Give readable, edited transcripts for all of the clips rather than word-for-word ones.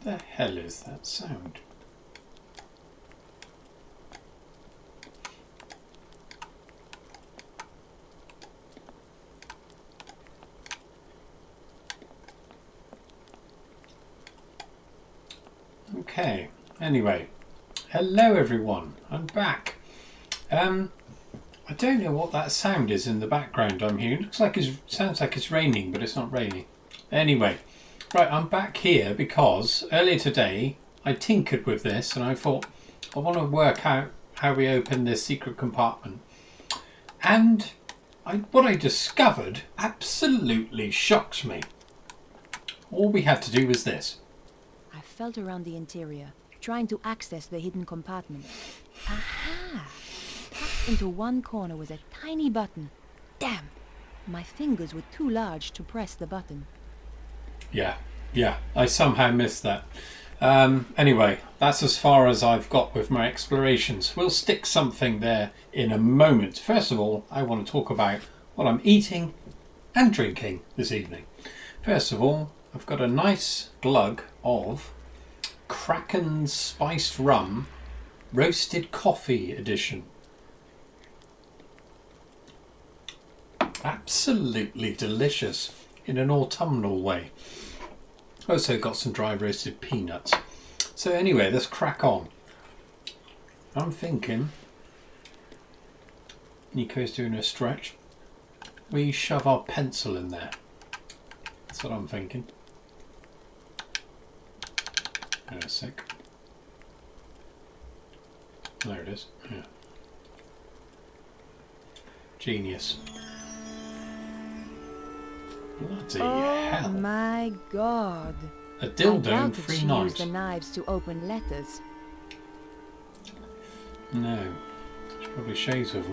The hell is that sound? Okay, anyway, hello everyone, I'm back. I don't know what that sound is in the background I'm hearing. It sounds like it's raining, but it's not raining. Anyway, right, I'm back here because earlier today I tinkered with this and I thought I want to work out how we open this secret compartment. And what I discovered absolutely shocks me. All we had to do was this. I felt around the interior, trying to access the hidden compartment. Aha! Tucked into one corner was a tiny button. Damn! My fingers were too large to press the button. Yeah, I somehow missed that. Anyway, that's as far as I've got with my explorations. We'll stick something there in a moment. First of all, I want to talk about what I'm eating and drinking this evening. First of all, I've got a nice glug of Kraken's Spiced Rum Roasted Coffee Edition. Absolutely delicious in an autumnal way. Also got some dry roasted peanuts. So anyway, let's crack on. I'm thinking Nico's doing a stretch. We shove our pencil in there. That's what I'm thinking. Hang on a sec. There it is. Yeah. Genius. Bloody hell. Oh my god. A dildo I and doubted 3 she knives. used the knives to open letters. No. She probably shaves with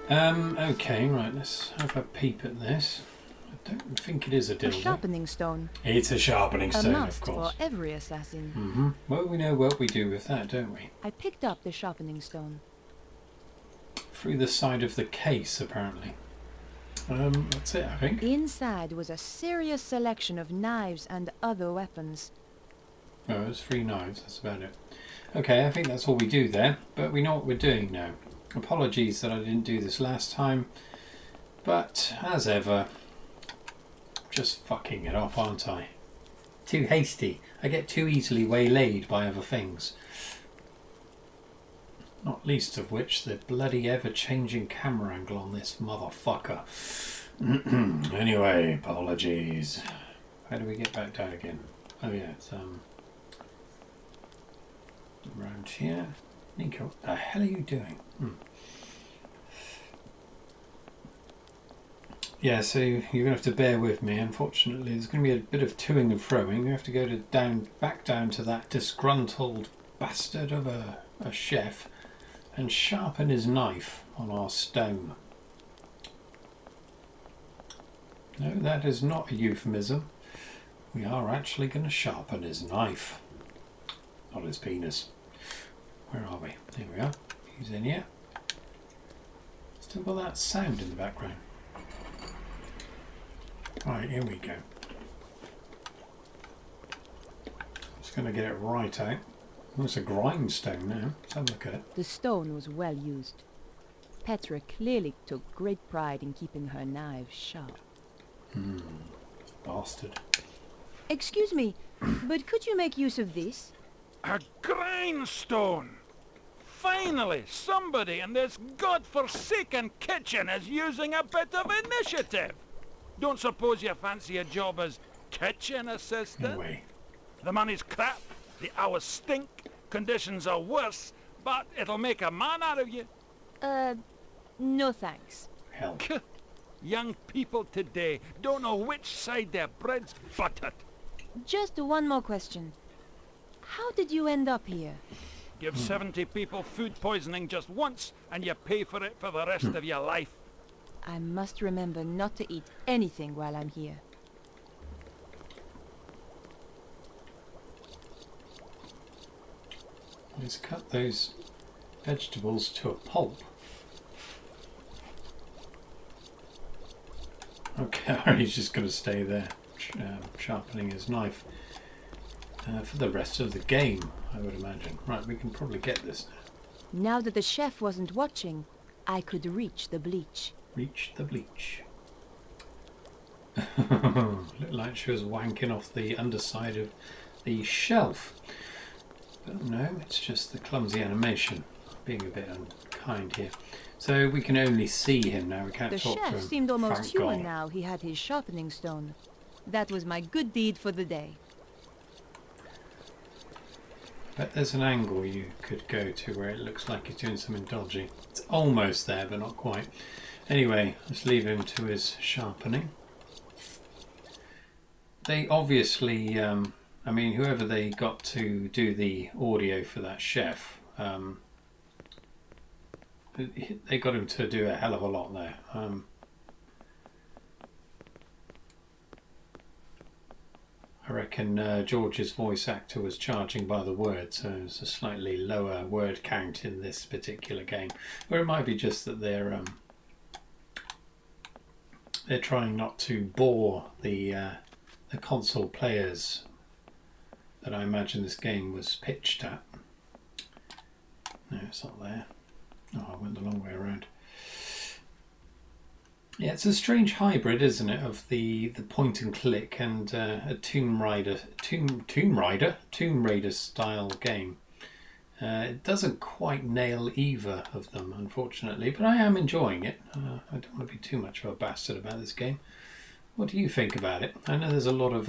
them. Okay, right, let's have a peep at this. I don't think it is a A dildo. sharpening stone. It's a sharpening A stone, must of course. for every assassin. Mm-hmm. Well, we know what we do with that, don't we? I picked up the sharpening stone. Through the side of the case, apparently. That's it, I think. Inside was a serious selection of knives and other weapons. Oh, it's 3 knives, that's about it. Okay, I think that's all we do there, but we know what we're doing now. Apologies that I didn't do this last time, but as ever, just fucking it up, aren't I? Too hasty. I get too easily waylaid by other things. Not least of which the bloody ever-changing camera angle on this motherfucker. Anyway, apologies. How do we get back down again? Oh yeah, it's around here. Nico, what the hell are you doing? Yeah, so you're going to have to bear with me. Unfortunately, there's going to be a bit of toing and froing. We have to go back down to that disgruntled bastard of a chef and sharpen his knife on our stone. No, that is not a euphemism. We are actually going to sharpen his knife, not his penis. Where are we? There we are. He's in here. Still got that sound in the background. Right, here we go. Just going to get it right out. Oh, it's a grindstone now. Let's have a look at it. The stone was well used. Petra clearly took great pride in keeping her knives sharp. Bastard. Excuse me, but could you make use of this? A grindstone! Finally, somebody in this godforsaken kitchen is using a bit of initiative. Don't suppose you fancy a job as kitchen assistant? No way. The money's crap, the hours stink, conditions are worse, but it'll make a man out of you. No thanks. Hell. Young people today don't know which side their bread's buttered. Just one more question. How did you end up here? Give 70 people food poisoning just once, and you pay for it for the rest of your life. I must remember not to eat anything while I'm here. Let's cut those vegetables to a pulp. Okay, he's just going to stay there, sharpening his knife. for the rest of the game, I would imagine. Right, we can probably get this now. Now that the chef wasn't watching, I could reach the bleach. Reach the bleach. Looked like she was wanking off the underside of the shelf. But no, it's just the clumsy animation. Being a bit unkind here. So we can only see him now, we can't The talk to him. chef seemed almost Thank human God. now he had his sharpening stone. That was my good deed for the day. But there's an angle you could go to where it looks like he's doing something dodgy. It's almost there, but not quite. Anyway, let's leave him to his sharpening. They obviously, I mean, whoever they got to do the audio for that chef, they got him to do a hell of a lot there. I reckon George's voice actor was charging by the word, so it's a slightly lower word count in this particular game. Or it might be just that they're trying not to bore the console players that I imagine this game was pitched at. No, it's not there. Oh, I went the long way around. Yeah, it's a strange hybrid, isn't it, of the point and click and a Tomb Raider style game. It doesn't quite nail either of them, unfortunately, but I am enjoying it. I don't want to be too much of a bastard about this game. What do you think about it? I know there's a lot of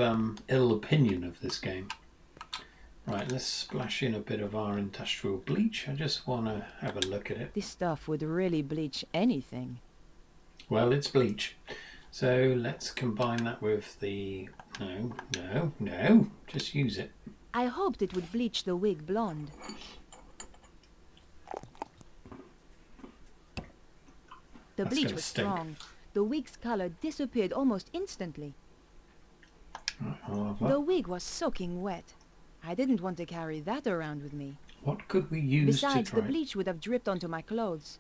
ill opinion of this game. Right, let's splash in a bit of our industrial bleach. I just want to have a look at it. This stuff would really bleach anything. Well, it's bleach. So let's combine that with the... No. Just use it. I hoped it would bleach the wig blonde. The That's bleach gonna was stink. strong. The wig's color disappeared almost instantly. Right, I'll have that. The wig was soaking wet. I didn't want to carry that around with me. What could we use Besides, to the try? bleach would have dripped onto my clothes.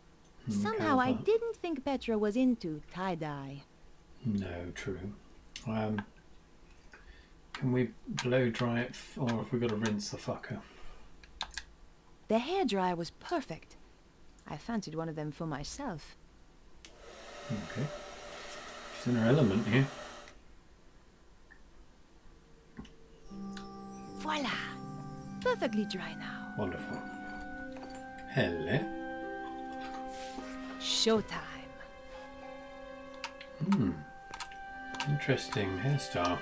Okay, Somehow I that. didn't think Petra was into tie-dye. No, true. Can we blow dry it, or have we got to rinse the fucker? The hairdryer was perfect. I fancied one of them for myself. Okay. She's in her element here. Voila! Perfectly dry now. Wonderful. Hello. Showtime. Interesting hairstyle.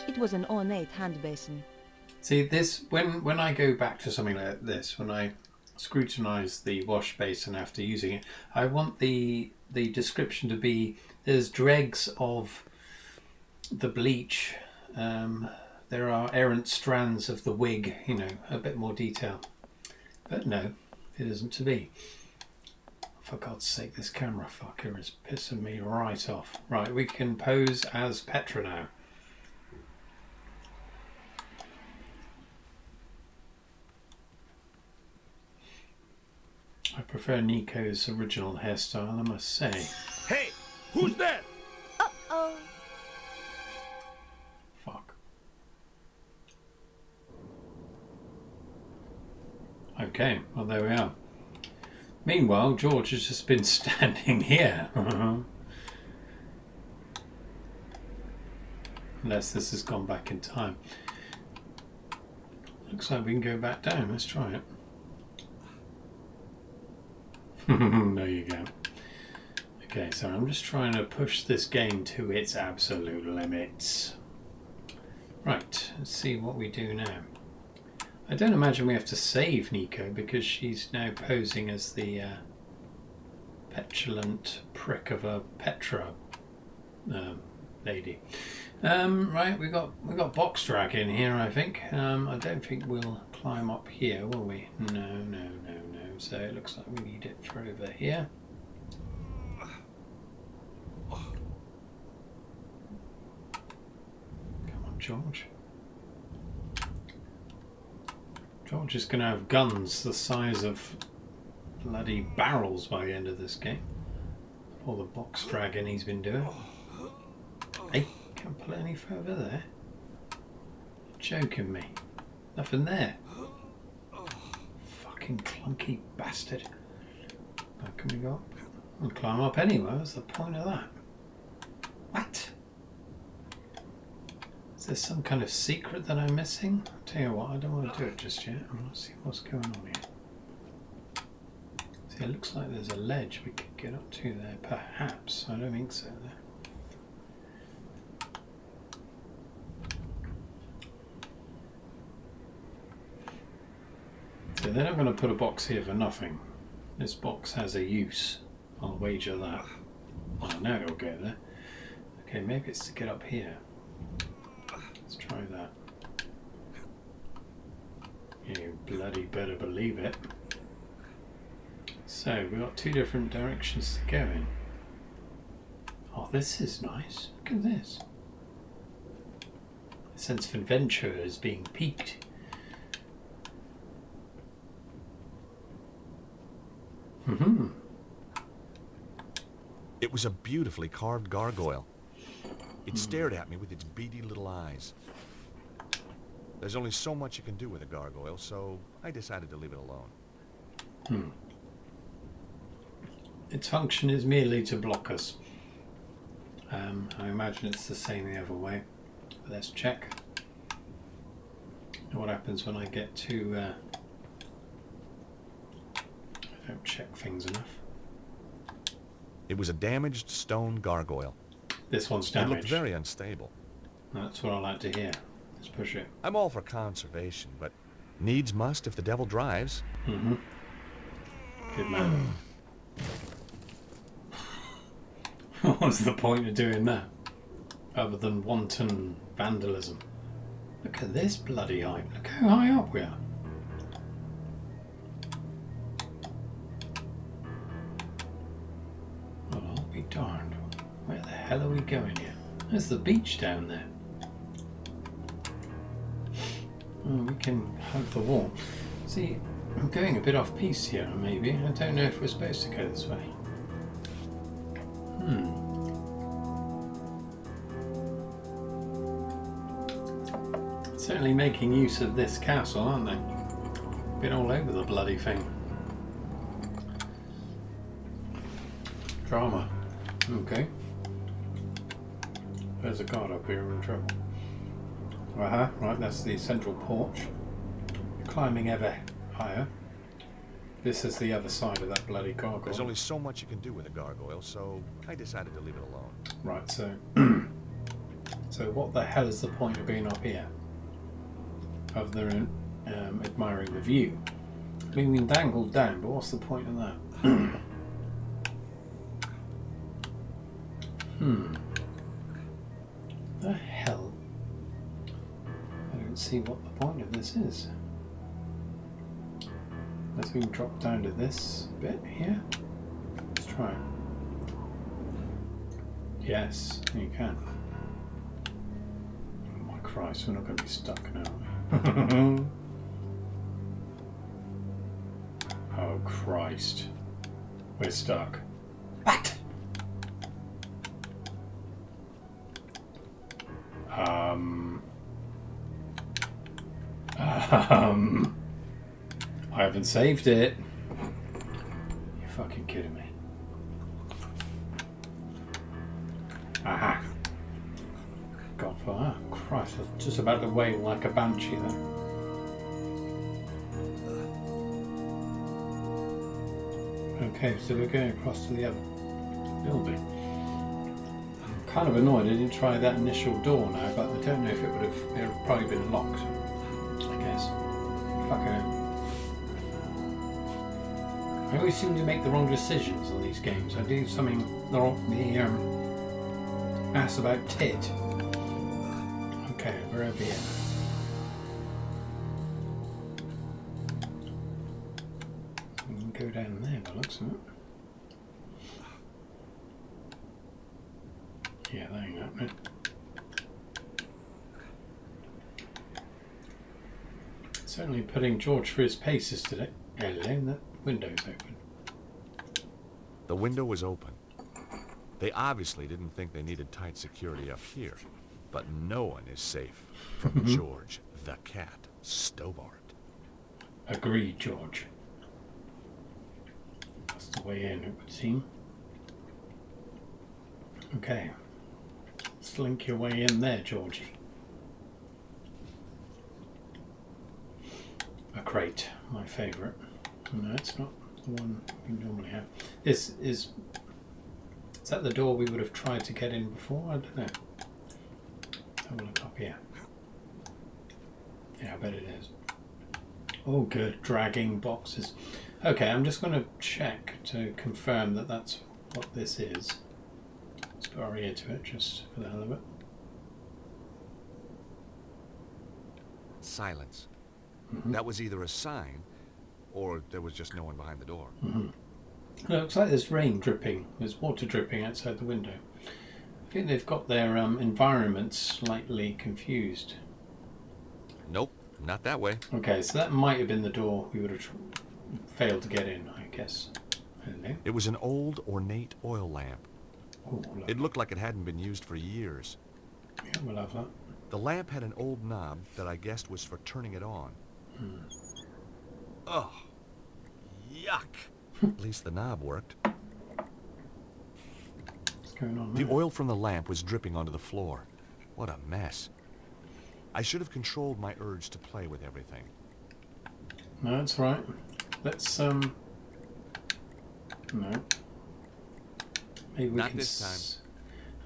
It was an ornate hand basin. See, this when I go back to something like this, when I scrutinise the wash basin after using it, I want the description to be: there's dregs of the bleach. There are errant strands of the wig. You know, a bit more detail. But no, it isn't to be. For God's sake, this camera fucker is pissing me right off. Right, we can pose as Petra now. I prefer Nico's original hairstyle, I must say. Hey, who's there? Uh-oh. Fuck. Okay, well there we are. Meanwhile, George has just been standing here. Unless this has gone back in time. Looks like we can go back down. Let's try it. There you go. Okay, so I'm just trying to push this game to its absolute limits. Right, let's see what we do now. I don't imagine we have to save Nico because she's now posing as the petulant prick of a Petra lady. Right, we got box drag in here, I think. I don't think we'll climb up here, will we? No. So it looks like we need it for over here. Come on, George. George is going to have guns the size of bloody barrels by the end of this game. All the box dragging he's been doing. Hey, can't pull it any further there. Joking me. Nothing there. Fucking clunky bastard. How can we go up? We'll climb up anyway. What's the point of that? What? Is there some kind of secret that I'm missing? I'll tell you what, I don't want to do it just yet. I want to see what's going on here. See, it looks like there's a ledge we could get up to there. Perhaps. I don't think so, though. So they're not going to put a box here for nothing. This box has a use. I'll wager that. Oh, now it'll get there. Okay, maybe it's to get up here. Let's try that. You bloody better believe it. So, we've got two different directions to go in. Oh, this is nice. Look at this. The sense of adventure is being piqued. It was a beautifully carved gargoyle. It stared at me with its beady little eyes. There's only so much you can do with a gargoyle, so I decided to leave it alone. Its function is merely to block us. I imagine it's the same the other way. But let's check. What happens when I get to... I don't check things enough. It was a damaged stone gargoyle. This one's It damaged. looked very unstable. That's what I like to hear. Let's push it. I'm all for conservation, but needs must if the devil drives. Good man. What's the point of doing that? Other than wanton vandalism. Look at this bloody height. Look how high up we are. Well, I'll be darned. Where the hell are we going here? There's the beach down there. Oh, we can hug the wall. See, I'm going a bit off piece here, maybe. I don't know if we're supposed to go this way. Certainly making use of this castle, aren't they? Been all over the bloody thing. Drama. Okay. There's a guard up here, we're in trouble. Right, that's the central porch. Climbing ever higher. This is the other side of that bloody gargoyle. There's only so much you can do with a gargoyle, so I decided to leave it alone. Right, so... so what the hell is the point of being up here? Other than admiring the view. Being been dangled down, but what's the point of that? The hell? I don't see what the point of this is. Let's we can drop down to this bit here. Let's try it. Yes, you can. Oh my Christ, we're not going to be stuck now. Oh Christ. We're stuck. What? I haven't saved it. You're fucking kidding me. Aha. God, for Christ, I was just about to wail like a banshee then. Okay, so we're going across to the other building. I'm kind of annoyed I didn't try that initial door now, but I don't know if it would have probably been locked, I guess. Fucking hell. I always seem to make the wrong decisions on these games. I do something ass about tit. Okay, we're over here. We can go down there by the looks of it. Yeah, that ain't happening. Certainly putting George through his paces today. Hello, that window's open. The window was open. They obviously didn't think they needed tight security up here, but no one is safe from George The cat, Stobart. Agreed, George. That's the way in, it would seem. Okay. Slink your way in there, Georgie. A crate, my favourite. No, it's not the one we normally have. This is... Is that the door we would have tried to get in before? I don't know. Let's have a look up here. Yeah, I bet it is. Oh, good. Dragging boxes. Okay, I'm just going to check to confirm that that's what this is. Let's put our ear to it, just for the hell of it. Silence. Mm-hmm. That was either a sign, or there was just no one behind the door. Mm-hmm. Looks like there's rain dripping. There's water dripping outside the window. I think they've got their environment slightly confused. Nope, not that way. Okay, so that might have been the door we would have failed to get in, I guess. I don't know. It was an old, ornate oil lamp. Ooh, It looked like it hadn't been used for years. yeah, we'll have that. The lamp had an old knob that I guessed was for turning it on. Ugh. Yuck. At least the knob worked. What's going on The there? oil from the lamp was dripping onto the floor. What a mess. I should have controlled my urge to play with everything. No, that's right. Let's, no. Maybe we Not can... this time.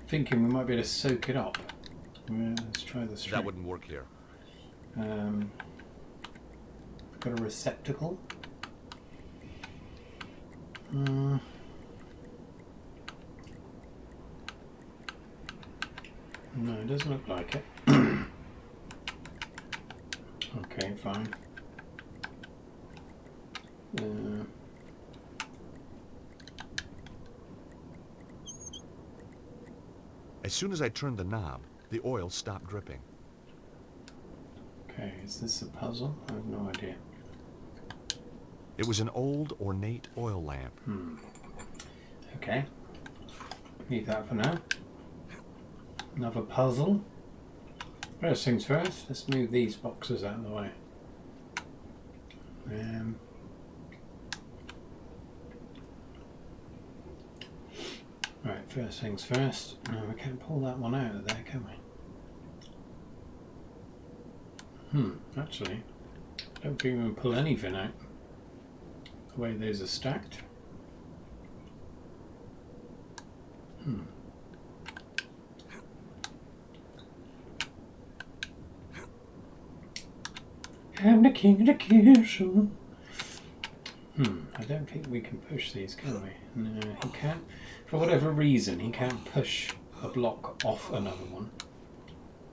I'm thinking we might be able to soak it up. Yeah, let's try this. That wouldn't work here. Got a receptacle. No, it doesn't look like it. Okay, fine. As soon as I turned the knob, the oil stopped dripping. Okay, is this a puzzle? I have no idea. It was an old, ornate oil lamp. Okay. Leave that for now. Another puzzle. First things first, let's move these boxes out of the way. Right, first things first. No, we can't pull that one out of there, can we? Actually, I don't think we can pull anything out. The way those are stacked. I'm the king of the castle. I don't think we can push these, can we? No, he can't. For whatever reason, he can't push a block off another one.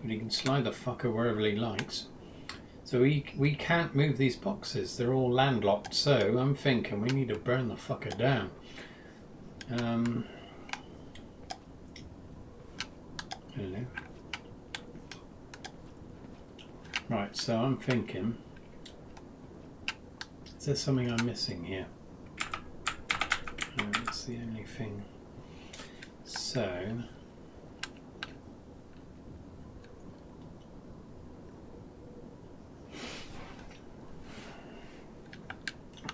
But he can slide the fucker wherever he likes. So we can't move these boxes. They're all landlocked. So I'm thinking we need to burn the fucker down. I don't know. Right, so I'm thinking, is there something I'm missing here? That's the only thing. So,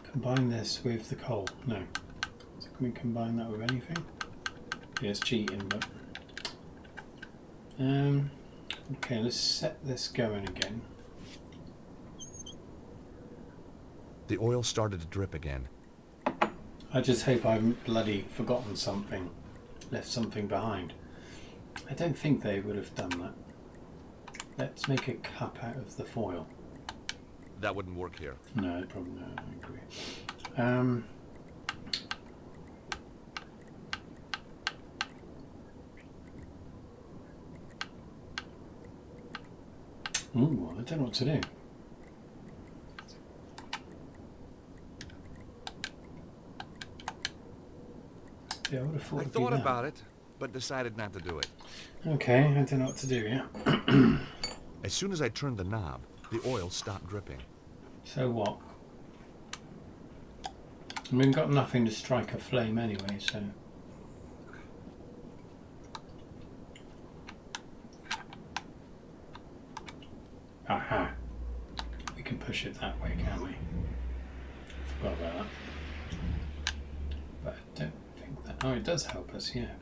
combine this with the coal. No. So can we combine that with anything? Yeah, it's cheating, but... okay, let's set this going again. The oil started to drip again. I just hope I haven't bloody forgotten something, left something behind. I don't think they would have done that. Let's make a cup out of the foil. That wouldn't work here. No, probably not. I agree. Ooh, I don't know what to do. Yeah, I would have thought I it'd be thought that. about it, but decided not to do it. Okay, I don't know what to do yet. As soon as I turned the knob, the oil stopped dripping. So what? We've got nothing to strike a flame anyway, so... Aha. We can push it that way, can't we? Forgot about that. But I don't think that... Oh, it does help us, yeah.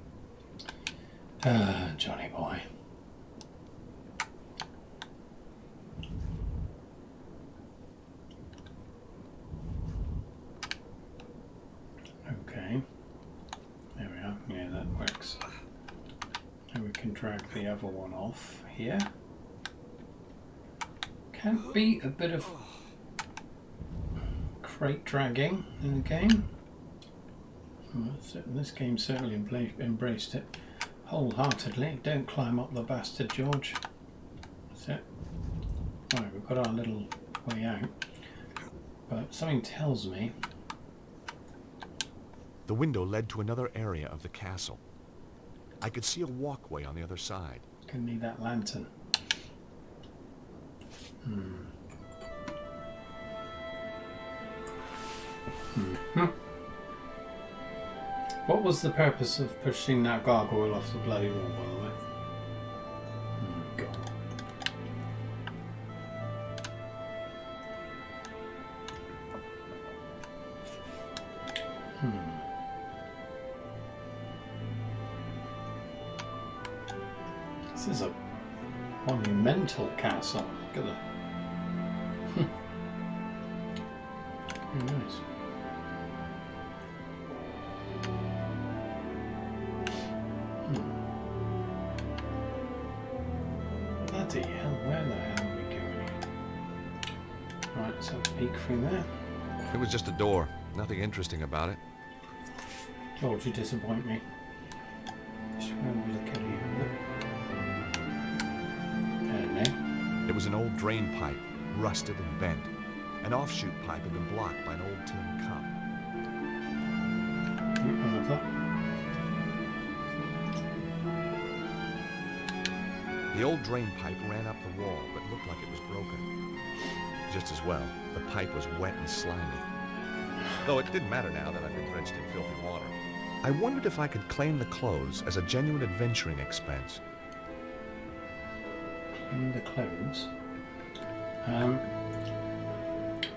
Johnny boy. Okay. There we are. Yeah, that works. And we can drag the other one off here. Can be a bit of crate dragging in the game. This game certainly embraced it wholeheartedly. Don't climb up the bastard, George. That's it. Right, we've got our little way out. But something tells me... The window led to another area of the castle. I could see a walkway on the other side. Gonna need that lantern. What was the purpose of pushing that gargoyle off the bloody wall, by the way? God. This is a monumental castle. Look at that. Very nice. Bloody hell, where the hell are we going here? Right, let's have a peek through there. It was just a door. Nothing interesting about it. George, you disappoint me. Just remember to look at you. It was an old drain pipe, rusted and bent. An offshoot pipe had been blocked by an old tin cup. The old drain pipe ran up the wall, but looked like it was broken. Just as well, the pipe was wet and slimy. Though it didn't matter now that I'd been drenched in filthy water. I wondered if I could claim the clothes as a genuine adventuring expense. Claim the clothes?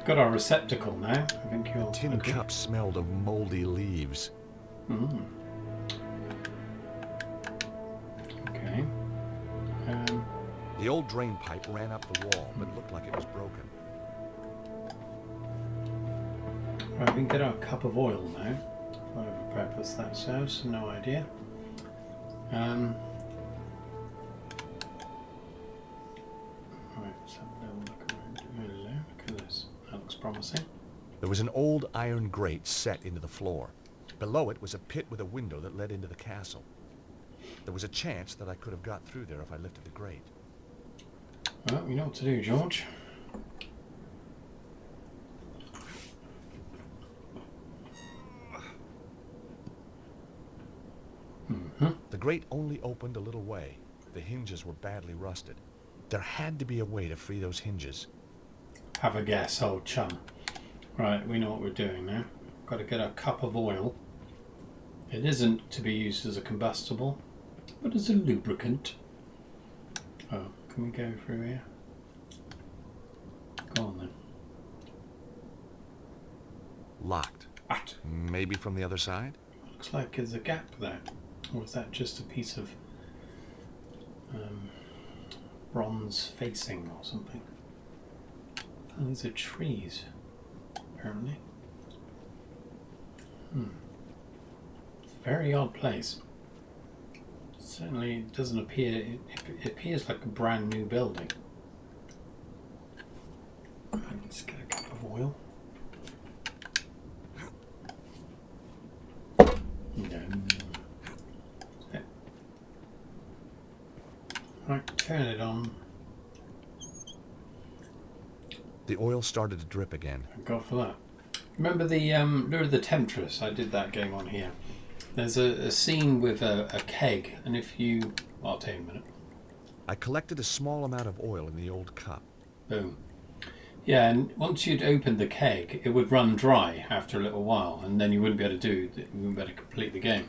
Got our receptacle now. I think you'll... The tin cup smelled of moldy leaves. Okay. The old drain pipe ran up the wall, but looked like it was broken. Right, we can get our cup of oil now. Whatever purpose that serves, no idea. Right, let's have a little look around. Hello, look at this. That looks promising. There was an old iron grate set into the floor. Below it was a pit with a window that led into the castle. There was a chance that I could have got through there if I lifted the grate. Well, you know what to do, George. The grate only opened a little way. The hinges were badly rusted. There had to be a way to free those hinges. Have a guess, old chum. Right, we know what we're doing now. Got to get a cup of oil. It isn't to be used as a combustible, but as a lubricant. Oh, can we go through here? Go on then. Locked. What? Maybe from the other side? Looks like there's a gap there. Or is that just a piece of bronze facing or something? Oh, these are trees, apparently. It's a very odd place. Certainly it doesn't appear, it appears like a brand new building. Let's get a cup of oil. No. Right, turn it on. The oil started to drip again. Thank God for that. Remember the Lure of the Temptress? I did that game on here. There's a scene with a keg, and if you... Well, I'll tell you in a minute. I collected a small amount of oil in the old cup. Boom. Yeah, and once you'd opened the keg, it would run dry after a little while, and then you wouldn't be able to complete the game.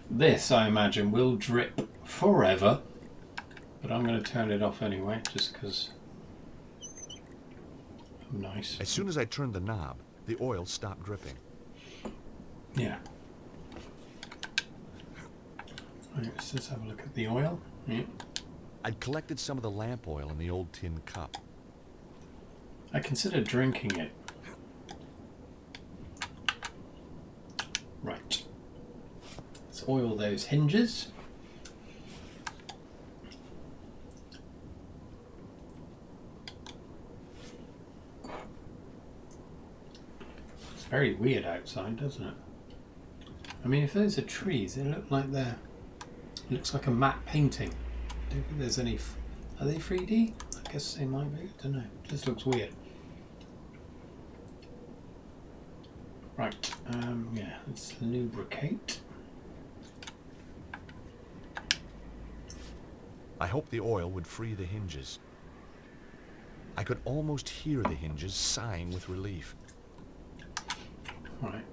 This, I imagine, will drip forever. But I'm going to turn it off anyway, just because I'm nice. As soon as I turned the knob, the oil stopped dripping. Yeah. Right, let's just have a look at the oil. Yeah. I'd collected some of the lamp oil in the old tin cup. I considered drinking it. Right. Let's oil those hinges. It's very weird outside, doesn't it? I mean, if those are trees, they look like they're... It looks like a matte painting. I don't think there's any... Are they 3D? I guess they might be. I don't know. It just looks weird. Right. Yeah, let's lubricate. I hoped the oil would free the hinges. I could almost hear the hinges sighing with relief. Right.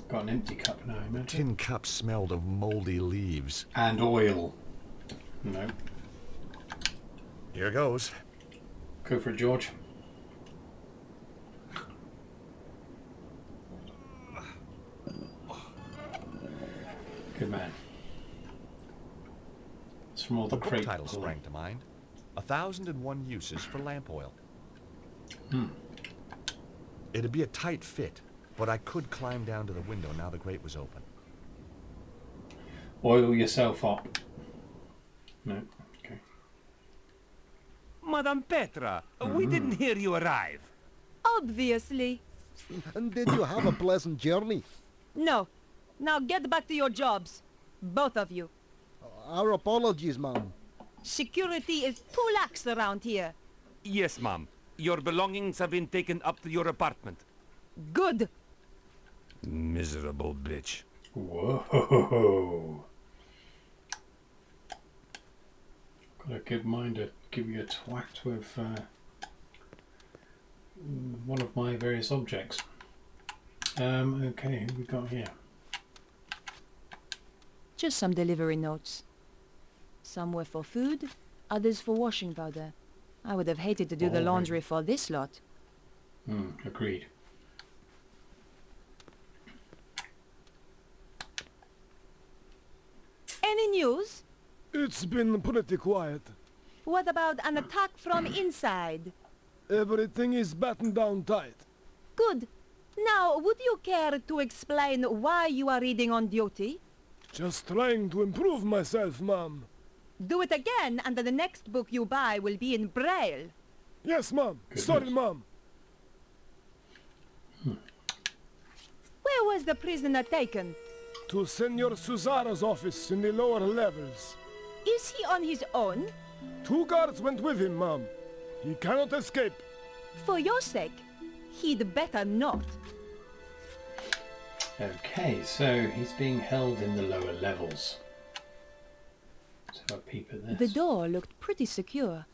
Got an empty cup now, imagine. Tin cup smelled of moldy leaves. And oil. No. Here goes. Go for it, George. Good man. It's from all the A book crate title pulling. sprang to mind. 1,001 Uses for Lamp Oil. It'd be a tight fit, but I could climb down to the window now the grate was open. Oil yourself up. No. Okay. Madame Petra, we didn't hear you arrive. Obviously. And did you have a pleasant journey? No. Now get back to your jobs. Both of you. Our apologies, ma'am. Security is too lax around here. Yes, ma'am. Your belongings have been taken up to your apartment. Good. Miserable bitch. Whoa. Got a good mind to give you a twat with one of my various objects. Okay, who we got here? Just some delivery notes. Some were for food, others for washing powder. I would have hated to do the laundry for this lot. Agreed. Any news? It's been pretty quiet. What about an attack from inside? Everything is battened down tight. Good. Now, would you care to explain why you are reading on duty? Just trying to improve myself, ma'am. Do it again, and the next book you buy will be in Braille. Yes, ma'am. Goodness. Sorry, ma'am. Where was the prisoner taken? To Senor Suzara's office in the lower levels. Is he on his own? 2 guards went with him, ma'am. He cannot escape. For your sake, he'd better not. Okay, so he's being held in the lower levels. Let's have a peep at this. The door looked pretty secure.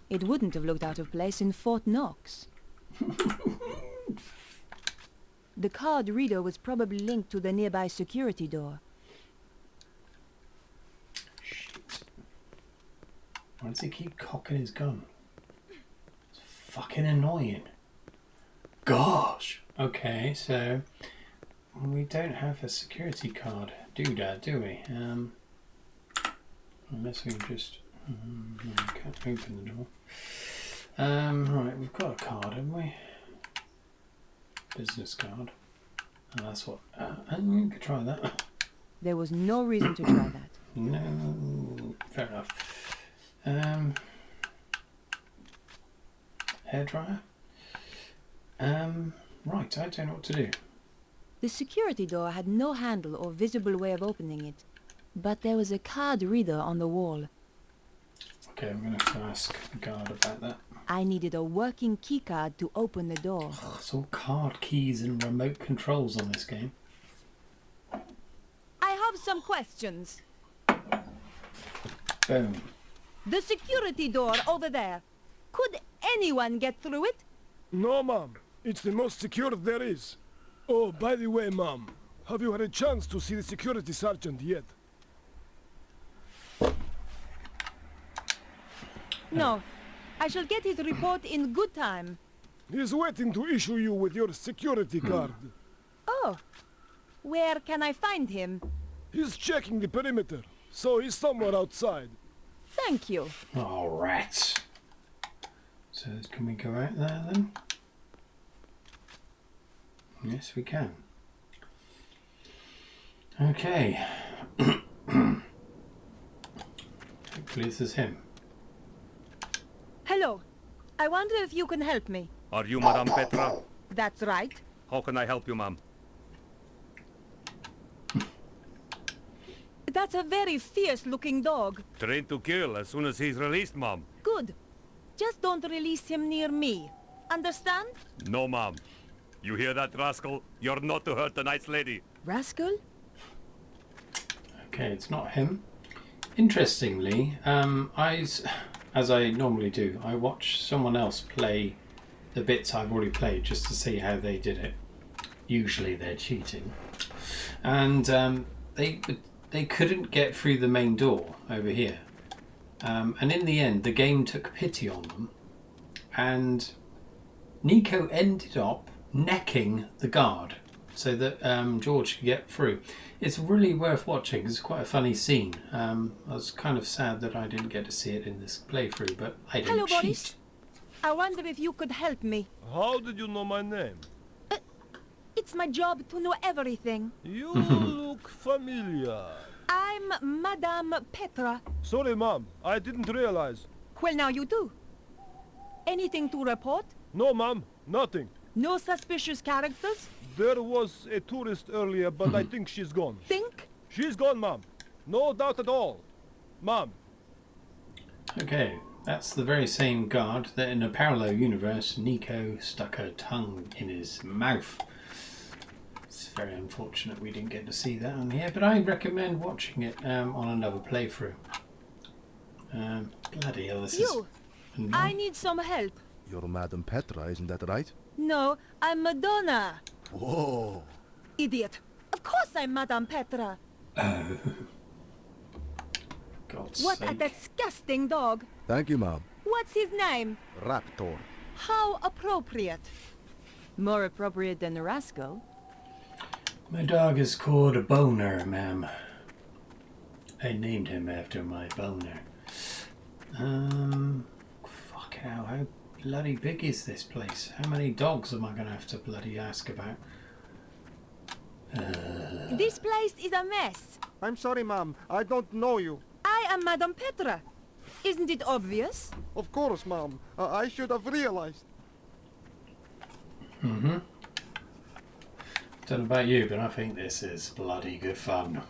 It wouldn't have looked out of place in Fort Knox. The card reader was probably linked to the nearby security door. Shit. Why does he keep cocking his gun? It's fucking annoying. Gosh. Okay, so we don't have a security card, do we? Unless we just can't open the door. Right, we've got a card, haven't we? Business card. And that's what. You could try that. There was no reason to try that. No, fair enough. Hairdryer. Right, I don't know what to do. The security door had no handle or visible way of opening it. But there was a card reader on the wall. Okay, I'm going to have to ask the guard about that. I needed a working keycard to open the door. Oh, it's all card keys and remote controls on this game. I have some questions. Boom. The security door over there. Could anyone get through it? No, ma'am. It's the most secure there is. Oh, by the way, ma'am, have you had a chance to see the security sergeant yet? No. I shall get his report in good time. He's waiting to issue you with your security card. Oh. Where can I find him? He's checking the perimeter, so he's somewhere outside. Thank you. Oh, rats. So can we go out there then? Yes, we can. Okay. Hopefully this is him. Hello. I wonder if you can help me. Are you Madame Petra? That's right. How can I help you, ma'am? That's a very fierce-looking dog. Trained to kill as soon as he's released, ma'am. Good. Just don't release him near me. Understand? No, ma'am. You hear that, rascal? You're not to hurt the nice lady. Rascal? Okay, it's not him. Interestingly, as I normally do, I watch someone else play the bits I've already played just to see how they did it. Usually they're cheating. And they couldn't get through the main door over here. And in the end, the game took pity on them. And Nico ended up necking the guard so that George could get through. It's really worth watching. It's quite a funny scene. I was kind of sad that I didn't get to see it in this playthrough, but I didn't Hello, cheat. Boris. I wonder if you could help me. How did you know my name? It's my job to know everything. You look familiar. I'm Madame Petra. Sorry, Mom. I didn't realize. Well, now you do. Anything to report? No, Mom. Nothing. No suspicious characters? There was a tourist earlier, but I think she's gone. Think? She's gone, Mom. No doubt at all. Mom. Okay, that's the very same guard that in a parallel universe Nico stuck her tongue in his mouth. It's very unfortunate we didn't get to see that on here, but I recommend watching it on another playthrough. Bloody hell, this You. is... I need some help. You're Madame Petra, isn't that right? No, I'm Madonna. Whoa. Idiot. Of course I'm Madame Petra. God's What sake. a disgusting dog. Thank you, Mom. What's his name? Raptor. How appropriate. More appropriate than a rascal. My dog is called a Boner, ma'am. I named him after my boner. Fuck hell, how bloody big is this place? How many dogs am I going to have to bloody ask about? This place is a mess. I'm sorry, Mom. I don't know you. I am Madame Petra. Isn't it obvious? Of course, Mom. I should have realized. Don't know about you, but I think this is bloody good fun.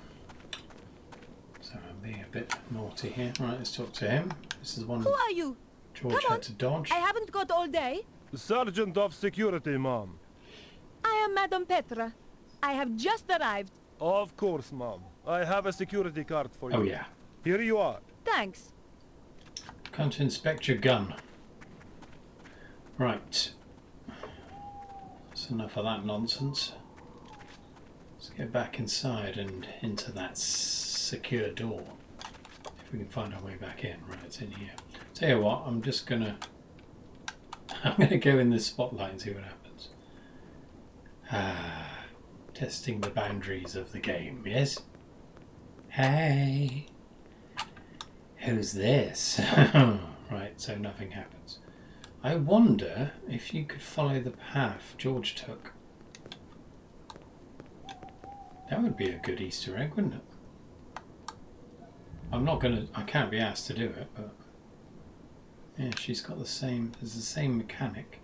So I'm being a bit naughty here. Right, let's talk to him. This is one Who are you? George Come on. had to dodge. I haven't got all day. Sergeant of Security, Mom. I am Madame Petra. I have just arrived. Of course, Mom. I have a security card for you. Oh yeah. Here you are. Thanks. Come to inspect your gun. Right. That's enough of that nonsense. Let's get back inside and into that secure door. If we can find our way back in. Right, it's in here. Tell you what, I'm gonna go in this spotlight and see what happens. Testing the boundaries of the game, yes? Hey! Who's this? Right, so nothing happens. I wonder if you could follow the path George took. That would be a good Easter egg, wouldn't it? I can't be asked to do it, but yeah, she's got there's the same mechanic.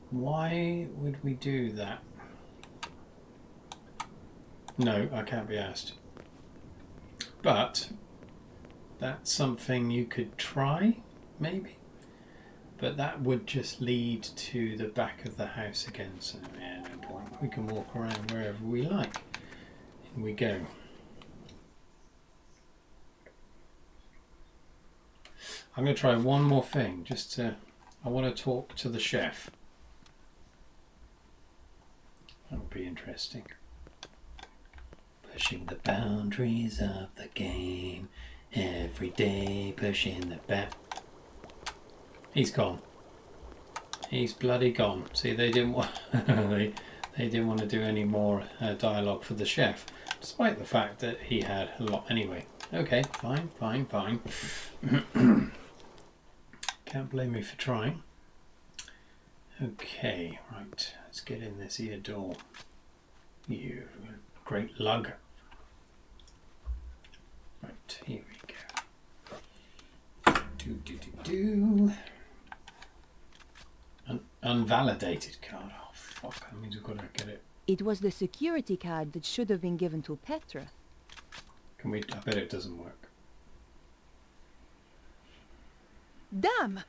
Why would we do that? No, I can't be asked. But that's something you could try, maybe. But that would just lead to the back of the house again, so yeah, no point. We can walk around wherever we like. In we go. I'm going to try one more thing, I want to talk to the chef. That would be interesting. Pushing the boundaries of the game, every day pushing the He's gone. He's bloody gone. See, they didn't want they didn't want to do any more dialogue for the chef, despite the fact that he had a lot anyway. Okay, fine. Can't blame me for trying. Okay, right. Let's get in this here door. You great lug. Right, here we go. Do. Unvalidated card. Oh fuck! That means we've got to get it. It was the security card that should have been given to Petra. Can we? I bet it doesn't work. Damn!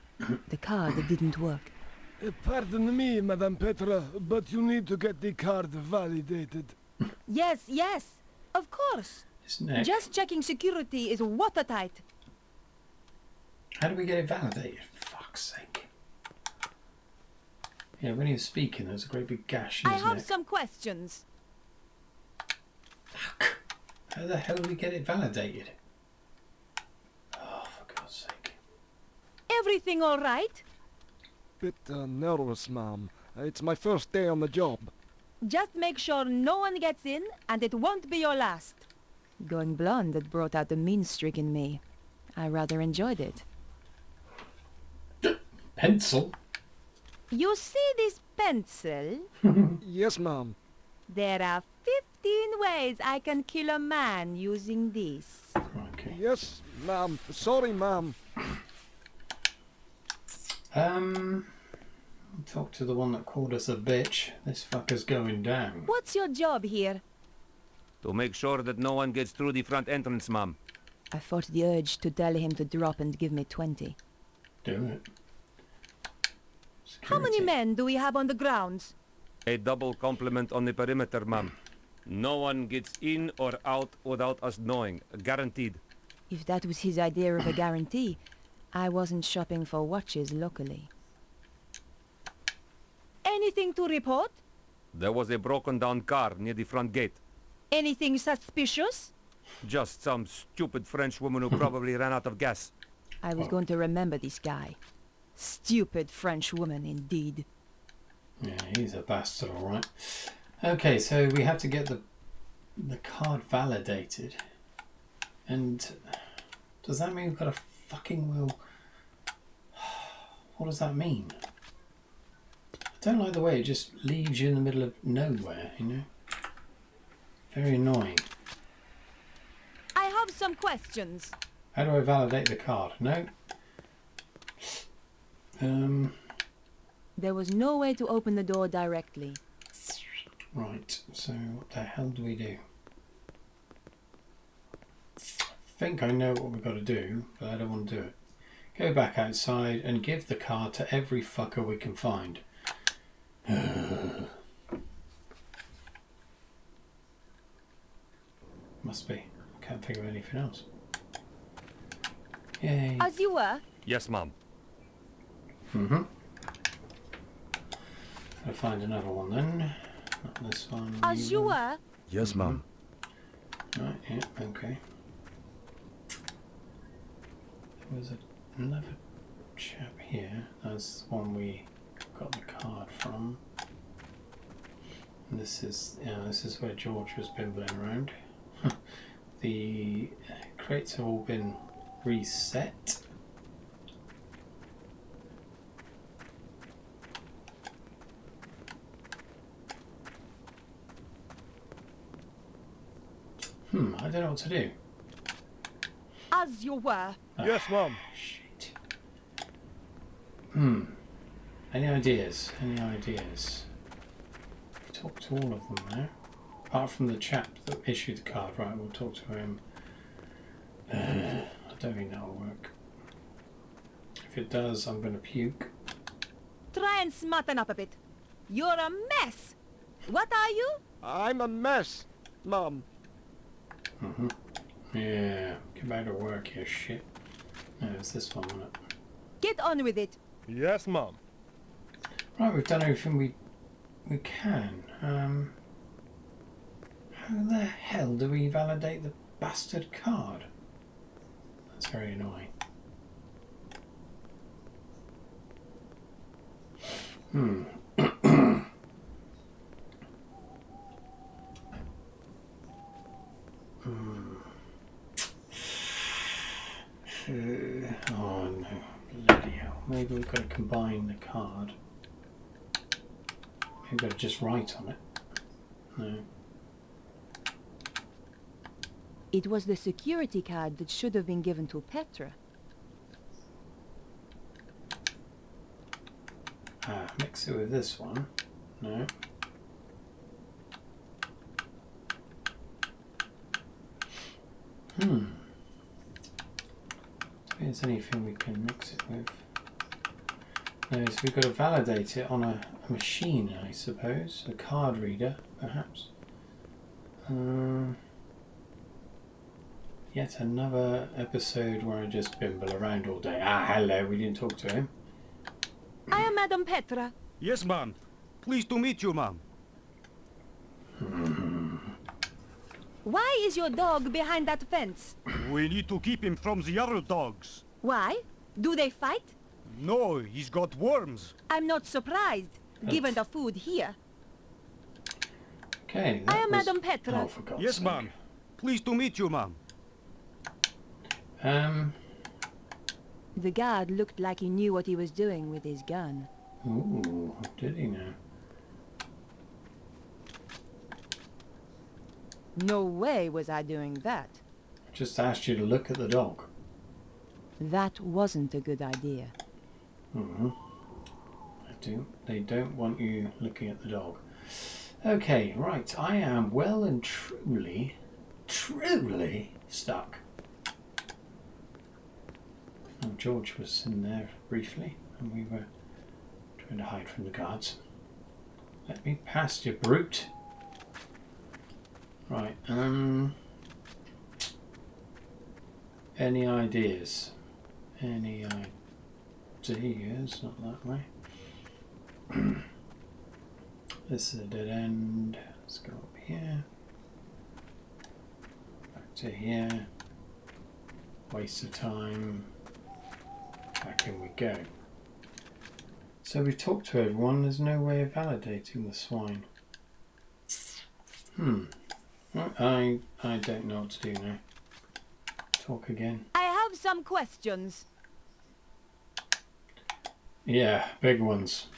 The card didn't work. Pardon me, Madame Petra, but you need to get the card validated. Yes, of course. His neck. Just checking security is watertight. How do we get it validated? Fuck's sake. Yeah, when he was speaking, there was a great big gash in I his have neck. some questions. How the hell do we get it validated? Oh, for God's sake. Everything all right? Bit nervous, ma'am. It's my first day on the job. Just make sure no one gets in, and it won't be your last. Going blonde had brought out the mean streak in me. I rather enjoyed it. Pencil? You see this pencil? Yes, ma'am. There are 15 ways I can kill a man using this. Okay. Yes, ma'am. Sorry, ma'am. Talk to the one that called us a bitch. This fucker's going down. What's your job here? To make sure that no one gets through the front entrance, ma'am. I fought the urge to tell him to drop and give me 20. Do it. How many Security. men do we have on the grounds? A double complement on the perimeter, ma'am. No one gets in or out without us knowing. Guaranteed. If that was his idea of a guarantee, I wasn't shopping for watches locally. Anything to report? There was a broken down car near the front gate. Anything suspicious? Just some stupid French woman who probably ran out of gas. I was going to remember this guy. Stupid French woman, indeed. Yeah, he's a bastard, alright. Okay, so we have to get the card validated. And does that mean we've got a fucking will? What does that mean? I don't like the way it just leaves you in the middle of nowhere, you know? Very annoying. I have some questions. How do I validate the card? No? There was no way to open the door directly. Right, so what the hell do we do? I think I know what we've got to do, but I don't want to do it. Go back outside and give the card to every fucker we can find. Must be. I can't think of anything else. Yay. As you were, Yes, ma'am. Mm-hmm. Gotta find another one then. Not this one. as you were. Yes, ma'am. Right, yeah, okay. There was another chap here. That's the one we got the card from. And this is where George was bimbling around. The crates have all been reset. I don't know what to do. As you were. Yes, ma'am. Shit. Any ideas? Any ideas? We've talked to all of them now. Apart from the chap that issued the card, right, we'll talk to him. I don't think that'll work. If it does, I'm going to puke. Try and smarten up a bit. You're a mess. What are you? I'm a mess, ma'am. Yeah, get back to work, you shit. No, it's this one, wasn't it? Get on with it. Yes, ma'am. Right, we've done everything we can. How the hell do we validate the bastard card? That's very annoying. Oh no, bloody hell. Maybe we've got to combine the card. Maybe we've got to just write on it. No. It was the security card that should have been given to Petra. Mix it with this one. No. If there's anything we can mix it with. No, so we've got to validate it on a machine, I suppose. A card reader, perhaps. Yet another episode where I just bimble around all day. Hello, we didn't talk to him. I am Madame Petra. Yes, ma'am. Pleased to meet you, ma'am. Why is your dog behind that fence? We need to keep him from the other dogs. Why? Do they fight? No, he's got worms. I'm not surprised, given the food here. Okay. I am Madame Petra. Oh, for God's Yes, sake. ma'am. Pleased to meet you, ma'am. The guard looked like he knew what he was doing with his gun. Ooh, did he now? No way was I doing that. I just asked you to look at the dog. That wasn't a good idea. They don't want you looking at the dog. Okay, right. I am well and truly stuck. Oh, George was in there briefly, and we were trying to hide from the guards. Let me past you, brute. Right. Any ideas? Any ideas? Not that way. This is a dead end. Let's go up here. Back to here. Waste of time. Back in we go. So we've talked to everyone. There's no way of validating the swine. I don't know what to do now. Talk again. I have some questions. Yeah, big ones.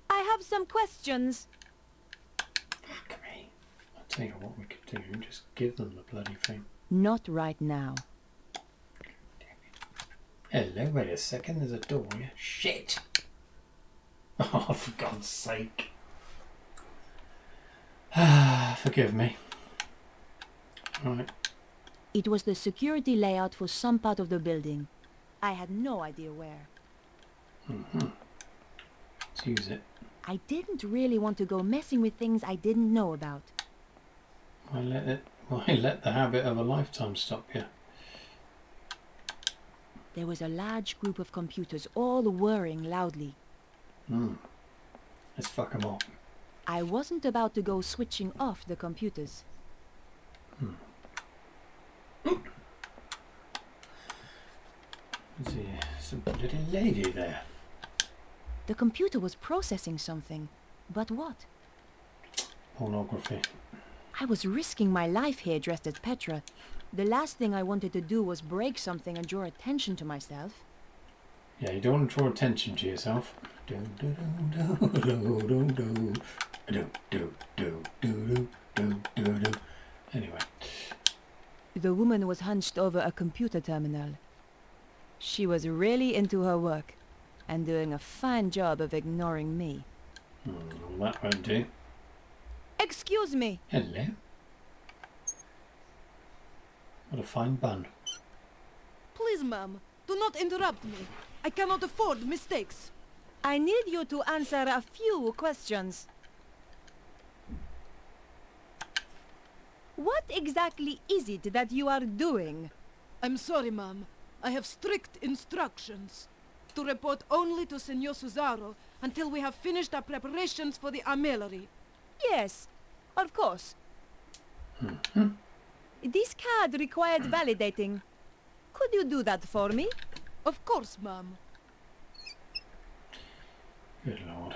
I have some questions. Fuck me. I'll tell you what we could do. Just give them the bloody thing. Not right now. Hello, wait a second. There's a door here. Shit. Oh, for God's sake. Forgive me. Right. It was the security layout for some part of the building. I had no idea where. Let's use it. I didn't really want to go messing with things I didn't know about. Why let the habit of a lifetime stop you? There was a large group of computers all whirring loudly. Let's fuck them up. I wasn't about to go switching off the computers. There's a little lady there. The computer was processing something. But what? Pornography. I was risking my life here dressed as Petra. The last thing I wanted to do was break something and draw attention to myself. Yeah, you don't want to draw attention to yourself. Anyway. The woman was hunched over a computer terminal. She was really into her work and doing a fine job of ignoring me. Well, that won't do. Excuse me. Hello. What a fine bun. Please, ma'am, do not interrupt me. I cannot afford mistakes. I need you to answer a few questions. What exactly is it that you are doing? I'm sorry, ma'am. I have strict instructions to report only to Senor Cesaro until we have finished our preparations for the armillery. Yes, of course. This card required validating. Could you do that for me? Of course, ma'am. Good lord.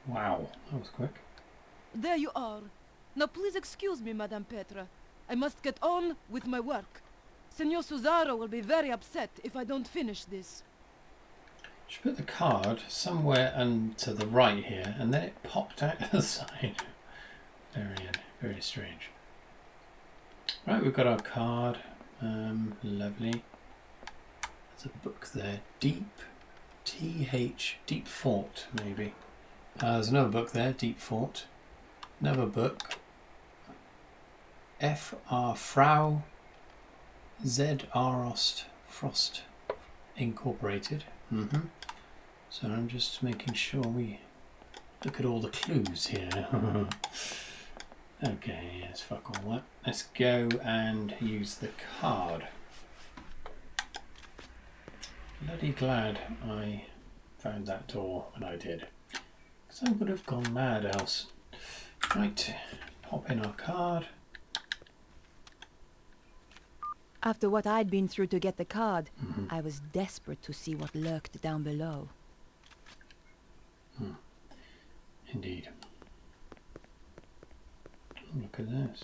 Wow, that was quick. There you are. Now please excuse me, Madame Petra. I must get on with my work. Senor Susaro will be very upset if I don't finish this. Should put the card somewhere to the right here, and then it popped out the side. Very strange. Right, we've got our card. Lovely. There's a book there. Deep Fort, maybe. There's another book there, Deep Fort. Another book. F.R. Frau Z.R. Frost Incorporated. So I'm just making sure we look at all the clues here. Okay, yes, fuck all that. Let's go and use the card. Bloody glad I found that door when I did, because I would have gone mad else. Right, pop in our card. After what I'd been through to get the card, I was desperate to see what lurked down below. Indeed. Look at this.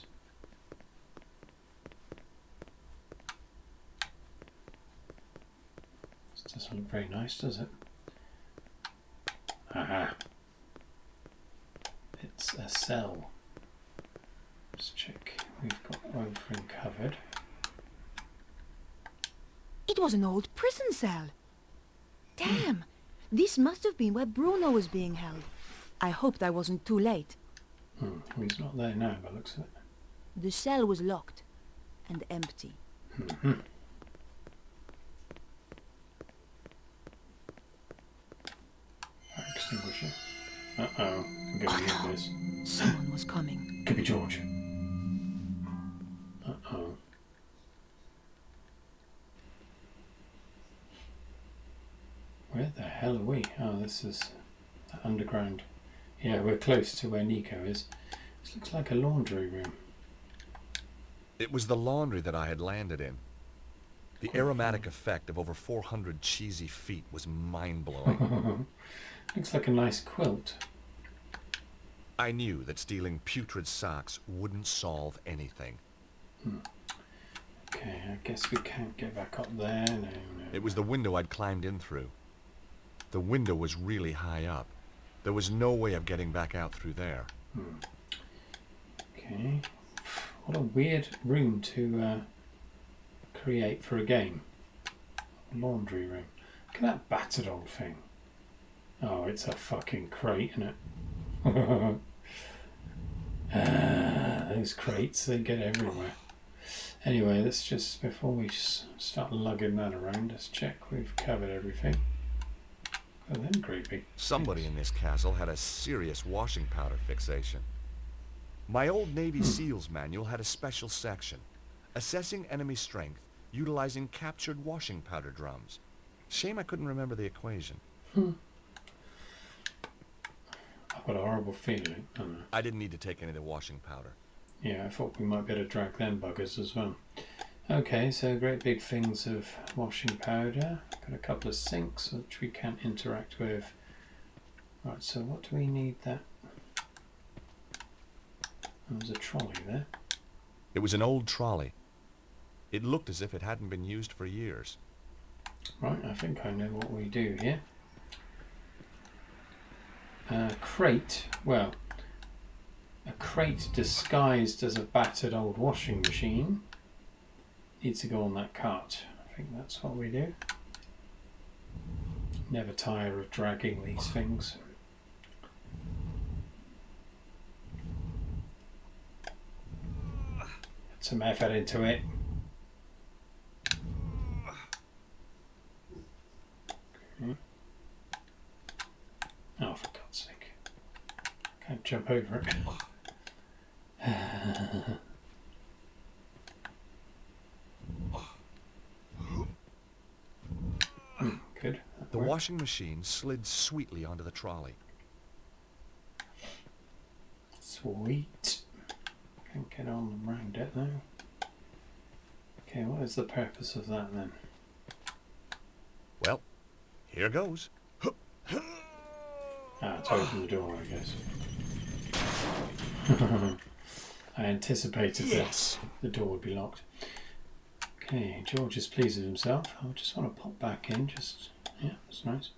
This doesn't look very nice, does it? Aha. It's a cell. Let's check. We've got everything covered. It was an old prison cell. Damn! This must have been where Bruno was being held. I hoped I wasn't too late. Well, he's not there now, by the looks of it. The cell was locked and empty. Fire extinguisher. Uh-oh. I'm going to hear this. Someone was coming. Could be George. Uh-oh. Where the hell are we? Oh, this is the underground. Yeah, we're close to where Nico is. This looks like a laundry room. It was the laundry that I had landed in. The aromatic effect of over 400 cheesy feet was mind-blowing. Looks like a nice quilt. I knew that stealing putrid socks wouldn't solve anything. Okay, I guess we can't get back up there. No. It was the window I'd climbed in through. The window was really high up. There was no way of getting back out through there. Okay. What a weird room to create for a game. Laundry room. Look at that battered old thing. Oh, it's a fucking crate, isn't it? Those crates, they get everywhere. Anyway, let's just, before we start lugging that around, let's check we've covered everything. Oh, then great big Somebody in this castle had a serious washing powder fixation. My old Navy SEALs manual had a special section, assessing enemy strength, utilizing captured washing powder drums. Shame I couldn't remember the equation. I've got a horrible feeling. I didn't need to take any of the washing powder. Yeah, I thought we might be able to drag them buggers as well. Okay, so great big things of washing powder. Got a couple of sinks which we can't interact with. Right, so what do we need that? There's a trolley there. It was an old trolley. It looked as if it hadn't been used for years. Right, I think I know what we do here. Crate, well, a crate disguised as a battered old washing machine needs to go on that cart. I think that's what we do. Never tire of dragging these things. Put some effort into it. Okay. Oh, for God's sake. Can't jump over it. Good. The washing machine slid sweetly onto the trolley. Sweet. Can't get on around it though. Okay, what is the purpose of that then? Well, here goes. Ah, to open the door, I guess. I anticipated that the door would be locked. Okay, George is pleased with himself. I just want to pop back in. Yeah, that's nice.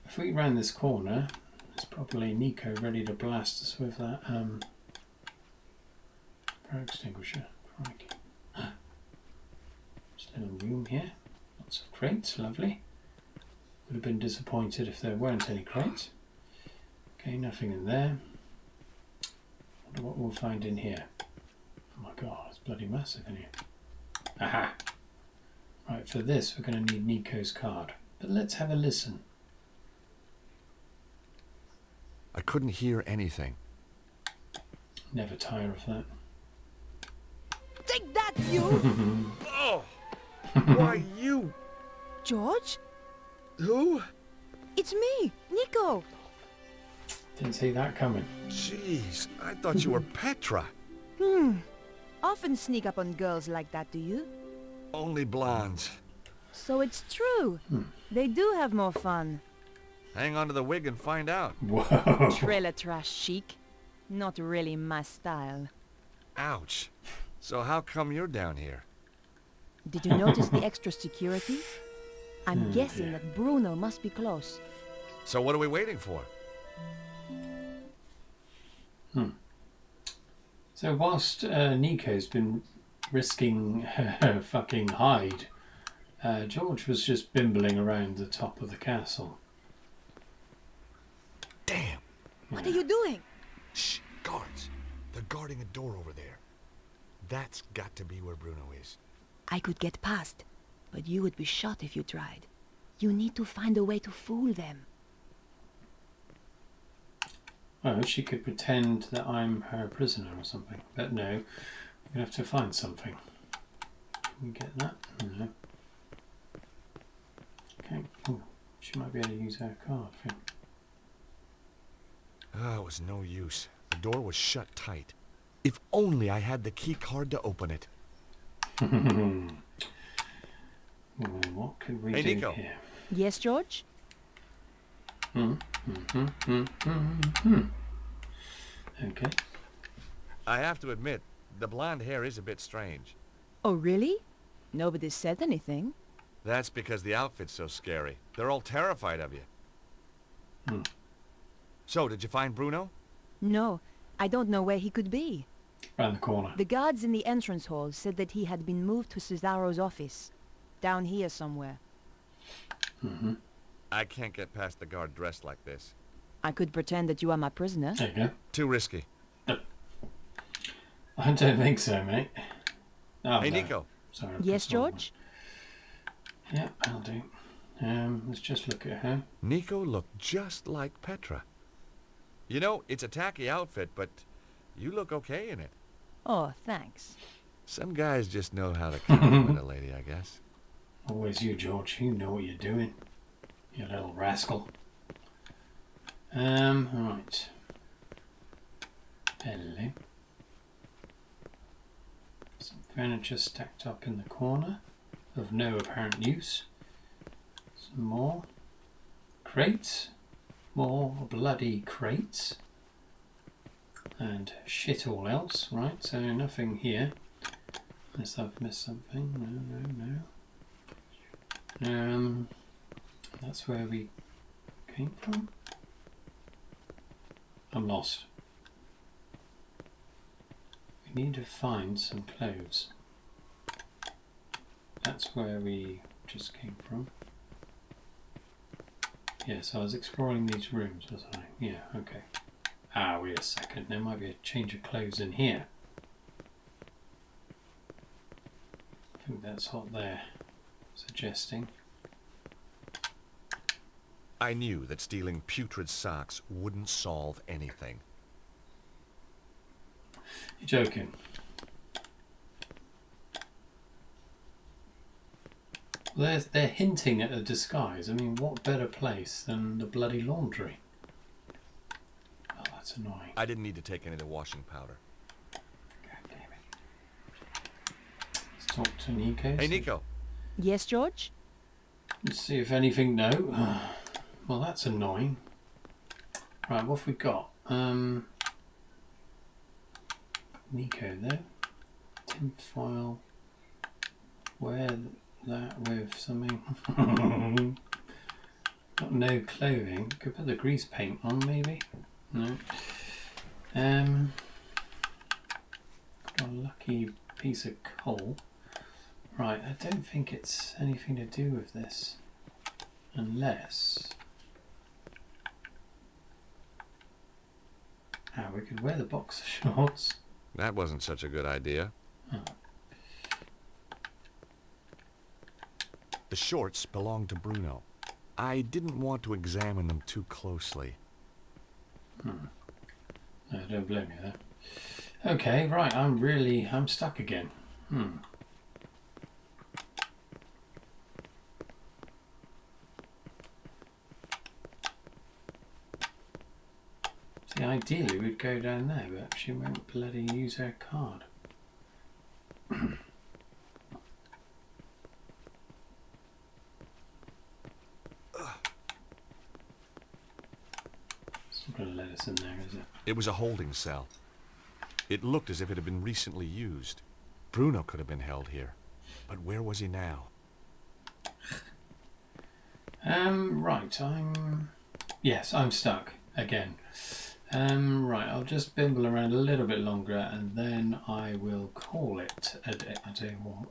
If we round this corner, it's probably Nico ready to blast us with that fire extinguisher. Crikey. Just a little room here. Lots of crates, lovely. Would have been disappointed if there weren't any crates. Okay, nothing in there. Wonder what we'll find in here. Oh my god, it's bloody massive in here. Aha! Right, for this we're going to need Nico's card. But let's have a listen. I couldn't hear anything. Never tire of that. Take that, you! Oh! Why, you... George? Who? It's me, Nico. Didn't see that coming. Jeez, I thought you were Petra. Often sneak up on girls like that, do you? Only blondes. So it's true. They do have more fun. Hang on to the wig and find out. Whoa! Trailer trash chic. Not really my style. Ouch. So how come you're down here? Did you notice the extra security? I'm guessing that Bruno must be close. So what are we waiting for? So whilst Nico's been risking her fucking hide, George was just bimbling around the top of the castle. Damn. What are you doing? Shh, guards. They're guarding a door over there. That's got to be where Bruno is. I could get past, but you would be shot if you tried. You need to find a way to fool them. Oh, she could pretend that I'm her prisoner or something. But no, we're going to have to find something. Can we get that? No. Okay. Ooh, she might be able to use her card. It was no use. The door was shut tight. If only I had the key card to open it. Well, what could we Hey, do Nico. here? Yes, George? Okay. I have to admit, the blonde hair is a bit strange. Oh, really? Nobody said anything. That's because the outfit's so scary. They're all terrified of you. So, did you find Bruno? No, I don't know where he could be. Round the corner. The guards in the entrance hall said that he had been moved to Cesaro's office. Down here somewhere. I can't get past the guard dressed like this. I could pretend that you are my prisoner. There you go. Too risky. I don't think so, mate. Oh, Hey, no. Nico. Sorry. Yes, George? Yeah, I'll do. Let's just look at her. Nico looked just like Petra. You know, it's a tacky outfit, but you look okay in it. Oh, thanks. Some guys just know how to compliment a lady, I guess. Always you, George. You know what you're doing. You little rascal. Right. Hello. Some furniture stacked up in the corner of no apparent use. Some more crates. More bloody crates. And shit all else. Right, so nothing here. Unless I've missed something. No. That's where we came from. I'm lost. We need to find some clothes. That's where we just came from. Yeah, so I was exploring these rooms, wasn't I? Yeah, okay. Ah, wait a second. There might be a change of clothes in here. I think that's what they're suggesting. I knew that stealing putrid socks wouldn't solve anything. You're joking. Well, they're hinting at a disguise. I mean, what better place than the bloody laundry? Oh, that's annoying. I didn't need to take any of the washing powder. God damn it. It's talk to Nico. Hey, Nico. Yes, George? Let's see if anything. No. Well, that's annoying. Right, what have we got? Nico there. Tinfoil. Wear that with something. Got no clothing. Could put the grease paint on, maybe. No. Got a lucky piece of coal. Right, I don't think it's anything to do with this. Unless... we could wear the boxer shorts. That wasn't such a good idea. Oh. The shorts belonged to Bruno. I didn't want to examine them too closely. No, don't blame me there. Okay, right, I'm stuck again. See, ideally we'd go down there, but she won't bloody use her card. It's not going to let us in there, is it? It was a holding cell. It looked as if it had been recently used. Bruno could have been held here. But where was he now? Right, yes, I'm stuck again. Right, I'll just bimble around a little bit longer and then I will call it a day. I tell you what.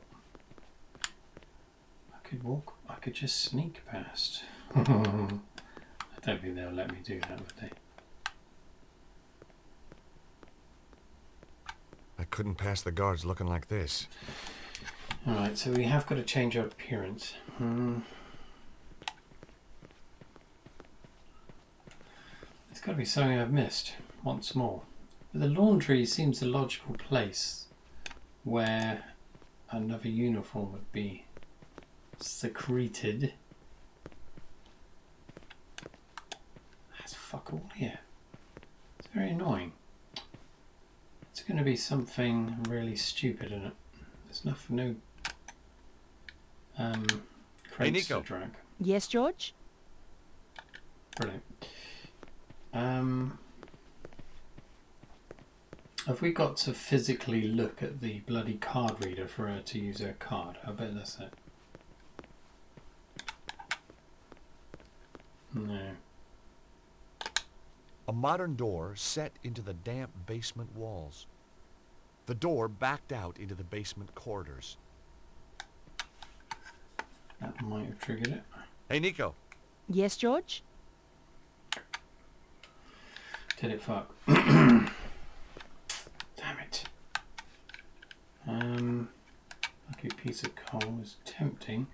I could just sneak past. I don't think they'll let me do that, would they? I couldn't pass the guards looking like this. Alright, so we have got to change our appearance. It's got to be something I've missed once more. But the laundry seems the logical place where another uniform would be secreted. That's fuck all here. It's very annoying. It's going to be something really stupid in it. There's no crates Nico. to drag. Yes, George? Brilliant. Have we got to physically look at the bloody card reader for her to use her card? I bet that's it. No. A modern door set into the damp basement walls. The door backed out into the basement corridors. That might have triggered it. Hey, Nico. Yes, George? Did it fuck? Damn it. Lucky piece of coal is tempting.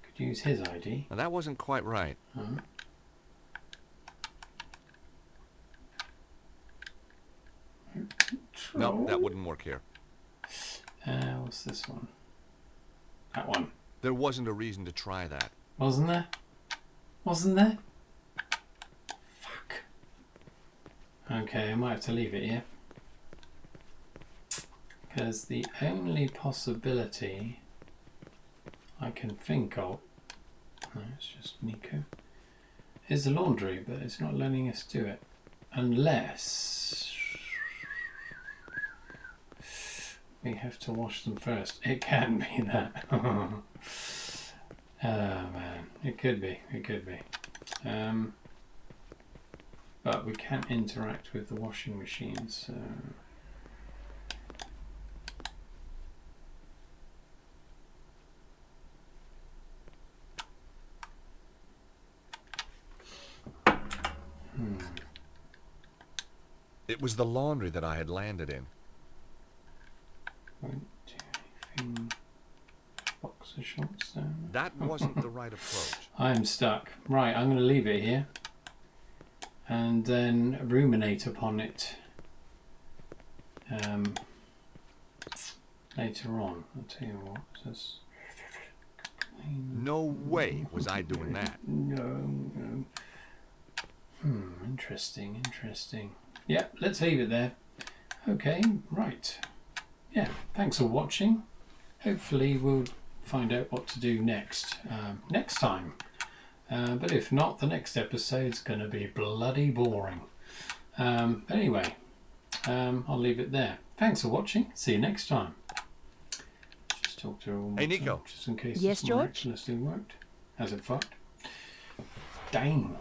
Could use his ID. Now, that wasn't quite right. No, that wouldn't work here. What's this one? That one. There wasn't a reason to try that. Wasn't there? Wasn't there? Fuck. Okay, I might have to leave it here. Because the only possibility I can think of, no, it's just Nico, is the laundry, but it's not letting us do it. Unless we have to wash them first. It can be that. Oh man, it could be, it could be. But we can't interact with the washing machine, so... It was the laundry that I had landed in. Won't do anything. Boxer shorts down. That wasn't the right approach. I'm stuck. Right, I'm going to leave it here and then ruminate upon it later on. I'll tell you what. Just No way was I doing that. No. Interesting, interesting. Yeah, let's leave it there. Okay, right. Yeah, thanks for watching. hopefully we'll find out what to do next time. But if not, the next episode's going to be bloody boring. Anyway, I'll leave it there. Thanks for watching. See you next time. Just talk to her one more Hey, Nico. time, just in case Yes, this George? miraculously worked. Has it fucked? Dang.